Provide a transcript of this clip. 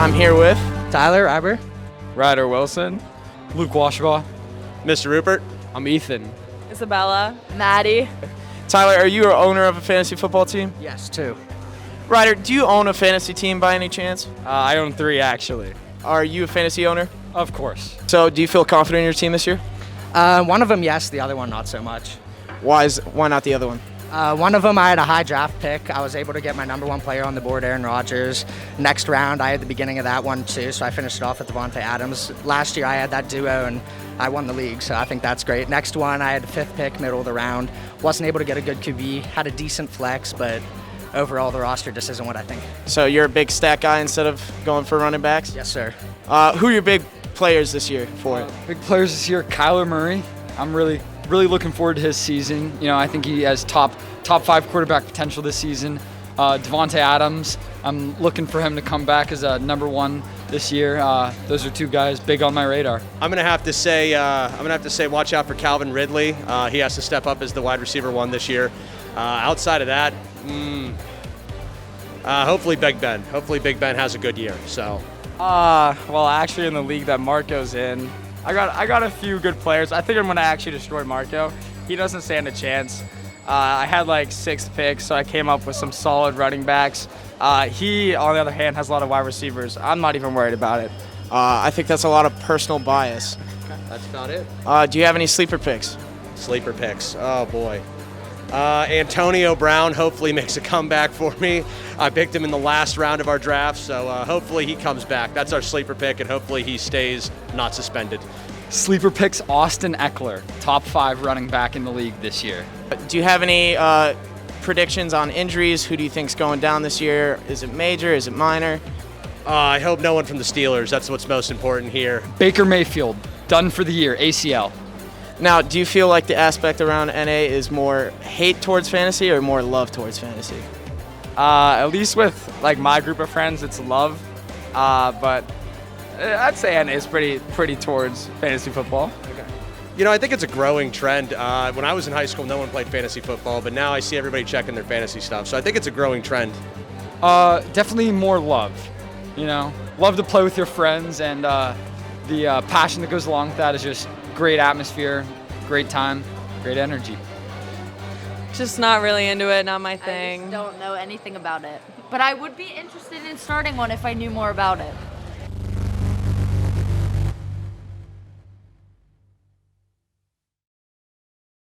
I'm here with Tyler Aber. Ryder Wilson. Luke Washabaugh. Mr. Rupert. I'm Ethan. Isabella. Maddie. Tyler. Are you an owner of a fantasy football team? Yes, 2. Ryder, do you own a fantasy team by any chance? I own 3 actually. Are you a fantasy owner? Of course. So do you feel confident in your team this year? One of them, yes. The other one, not so much. Why not the other one? One of them, I had a high draft pick. I was able to get my number 1 player on the board, Aaron Rodgers. Next round, I had the beginning of that one too, so I finished it off with Devontae Adams. Last year, I had that duo, and I won the league, so I think that's great. Next one, I had the 5th pick, middle of the round. Wasn't able to get a good QB. Had a decent flex, but overall, the roster just isn't what I think. So you're a big stat guy instead of going for running backs? Yes, sir. Who are your big players this year for? Big players this year, Kyler Murray. I'm really looking forward to his season. You know, I think he has top 5 quarterback potential this season. Devontae Adams, I'm looking for him to come back as a number 1 this year. Those are 2 guys big on my radar. I'm gonna have to say watch out for Calvin Ridley. He has to step up as the wide receiver 1 this year. Outside of that, hopefully Big Ben. Hopefully Big Ben has a good year. So. Well, actually, in the league that Marko's in, I got a few good players. I think I'm gonna actually destroy Marko. He doesn't stand a chance. I had like 6 picks, so I came up with some solid running backs. He, on the other hand, has a lot of wide receivers. I'm not even worried about it. I think that's a lot of personal bias. That's about it. Do you have any sleeper picks? Sleeper picks. Oh boy. Antonio Brown hopefully makes a comeback for me. I picked him in the last round of our draft, so hopefully he comes back. That's our sleeper pick, and hopefully he stays not suspended. Sleeper picks, Austin Eckler, top 5 running back in the league this year. Do you have any predictions on injuries? Who do you think's going down this year? Is it major? Is it minor? I hope no one from the Steelers. That's what's most important here. Baker Mayfield, done for the year, ACL. Now, do you feel like the aspect around NA is more hate towards fantasy or more love towards fantasy? At least with like my group of friends, it's love. But I'd say NA is pretty towards fantasy football. Okay. You know, I think it's a growing trend. When I was in high school, no one played fantasy football, but now I see everybody checking their fantasy stuff. So I think it's a growing trend. Definitely more love. You know, love to play with your friends, and the passion that goes along with that is just great atmosphere, great time, great energy. Just not really into it, not my I thing. just don't know anything about it. But I would be interested in starting one if I knew more about it.